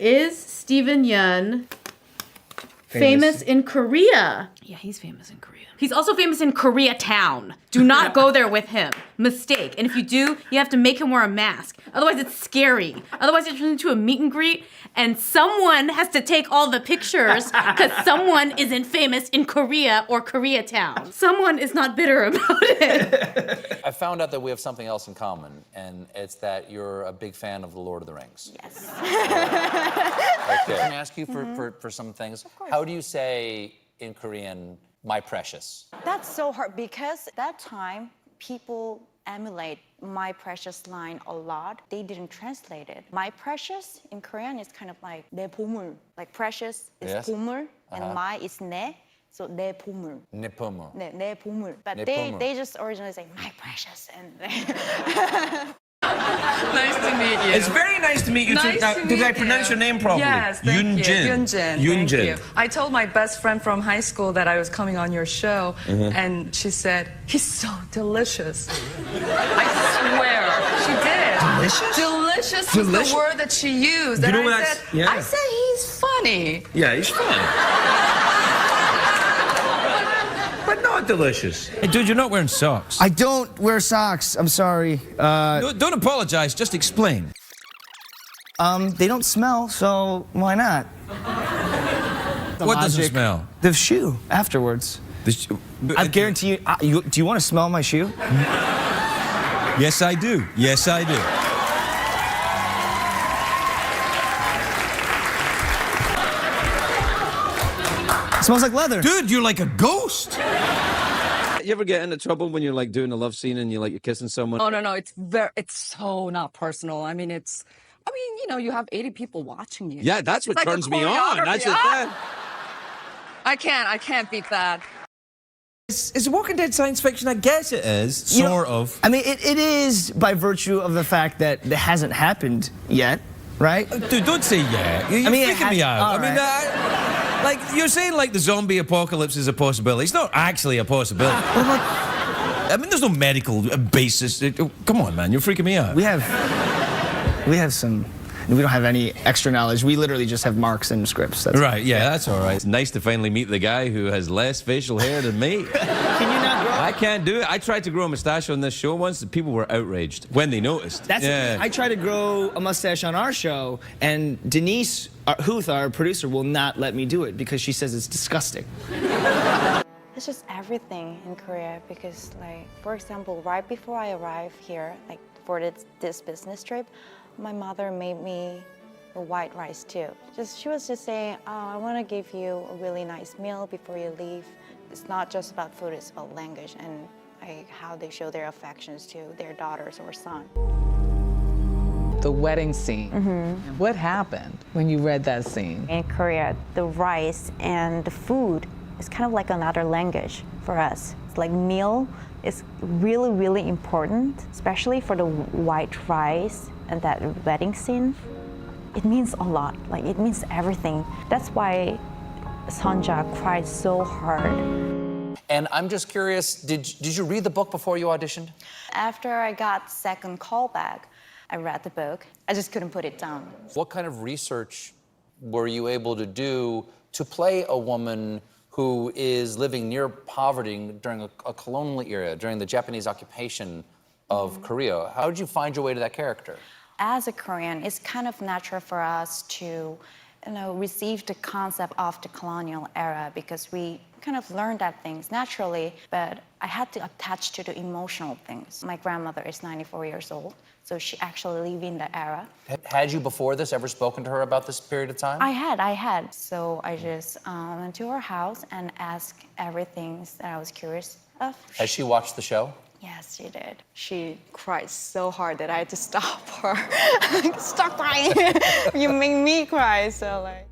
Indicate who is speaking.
Speaker 1: Is Steven Yeun famous in Korea?
Speaker 2: Yeah, he's famous in Korea.
Speaker 1: He's also famous in Koreatown. Do not go there with him. Mistake. And if you do, you have to make him wear a mask. Otherwise, it's scary. Otherwise, it turns into a meet and greet, and someone has to take all the pictures because someone isn't famous in Korea or Koreatown. Someone is not bitter about it.
Speaker 3: I found out that we have something else in common, and it's that you're a big fan of The Lord of the Rings.
Speaker 4: Yes.
Speaker 3: Okay. Can I ask you for some things?
Speaker 4: Of course.
Speaker 3: How do you say in Korean, my precious?
Speaker 4: That's so hard because that time people emulate my precious line a lot. They didn't translate it. My precious in Korean is kind of like 내 보물. Like precious is
Speaker 3: Yes.
Speaker 4: 보물 and my is 내. So 내 보물.
Speaker 3: 내 보물.
Speaker 4: 내 보물. But
Speaker 3: 내
Speaker 4: they
Speaker 3: 보물.
Speaker 4: just originally say my precious and
Speaker 2: Nice to meet you.
Speaker 5: It's very nice to meet you
Speaker 2: Nice
Speaker 5: too. Now,
Speaker 2: to
Speaker 5: did I
Speaker 2: meet
Speaker 5: pronounce
Speaker 2: you.
Speaker 5: your name properly?
Speaker 2: Yes, thank you.
Speaker 5: Yoonjin.
Speaker 2: Thank
Speaker 5: Yoonjin.
Speaker 2: you. I told my best friend from high school that I was coming on your show, and she said, he's so delicious. I swear, she did.
Speaker 5: Delicious?
Speaker 2: Delicious was
Speaker 5: Delicious?
Speaker 2: the word that she used.
Speaker 5: You
Speaker 2: And
Speaker 5: know what
Speaker 2: I
Speaker 5: that's-
Speaker 2: said,
Speaker 5: yeah.
Speaker 2: I said he's funny.
Speaker 5: Yeah, he's fine. But not delicious.
Speaker 6: Hey, dude, you're not wearing socks.
Speaker 7: I don't wear socks. I'm sorry.
Speaker 6: No, don't apologize. Just explain.
Speaker 7: They don't smell, so why not?
Speaker 6: What doesn't smell?
Speaker 7: The shoe afterwards. I guarantee you. Do you want to smell my shoe?
Speaker 6: Yes, I do. Yes, I do.
Speaker 7: It smells like leather.
Speaker 6: Dude, you're like a ghost.
Speaker 8: You ever get into trouble when you're like doing a love scene and you're kissing someone?
Speaker 2: Oh, no, it's so not personal. I mean, you know, you have 80 people watching you.
Speaker 8: Yeah, that's what
Speaker 2: It's like
Speaker 8: turns
Speaker 2: a
Speaker 8: me on. That's what.
Speaker 2: choreography. I can't beat that.
Speaker 6: Is Walking Dead science fiction? I guess it is,
Speaker 7: You know,
Speaker 6: sort of.
Speaker 7: I mean, it is by virtue of the fact that it hasn't happened yet, right?
Speaker 6: Dude, don't say yeah. You're
Speaker 7: mean, it
Speaker 6: freaking me
Speaker 7: has-
Speaker 6: out.
Speaker 7: all
Speaker 6: I mean, like, you're saying like the zombie apocalypse is a possibility. It's not actually a possibility. I mean, there's no medical basis. Come on, man, you're freaking me out.
Speaker 7: We have some. We don't have any extra knowledge. We literally just have marks and scripts. That's
Speaker 6: Right, yeah, that's all right.
Speaker 8: It's nice to finally meet the guy who has less facial hair than me.
Speaker 7: Can you not grow?
Speaker 8: I can't do it. I tried to grow a mustache on this show once, and people were outraged when they noticed.
Speaker 7: That's I tried to grow a mustache on our show, and Denise Huth, our producer, will not let me do it because she says it's disgusting.
Speaker 4: It's just everything in Korea because, like, for example, right before I arrived here, like for this business trip, my mother made me a white rice too. She was just saying, oh, I want to give you a really nice meal before you leave. It's not just about food, it's about language and like how they show their affections to their daughters or son.
Speaker 9: The wedding scene. What happened when you read that scene?
Speaker 4: In Korea, the rice and the food is kind of like another language for us. It's like meal is really, really important, especially for the white rice and that wedding scene. It means a lot, like it means everything. That's why Sonja cried so hard.
Speaker 3: And I'm just curious, did you read the book before you auditioned? After
Speaker 4: I got second callback, I read the book. I just couldn't put it down.
Speaker 3: What kind of research were you able to do to play a woman who is living near poverty during a colonial era, during the Japanese occupation of Korea? How did you find your way to that character?
Speaker 4: As a Korean, it's kind of natural for us to, receive the concept of the colonial era because we kind of learned that things naturally, but I had to attach to the emotional things. My grandmother is 94 years old, so she actually lived in the era.
Speaker 3: Had you before this ever spoken to her about this period of time?
Speaker 4: I had. So I just went to her house and asked everything that I was curious of.
Speaker 3: Has she watched the show?
Speaker 4: Yes, she did. She cried so hard that I had to stop her. Stop crying. You make me cry, so like.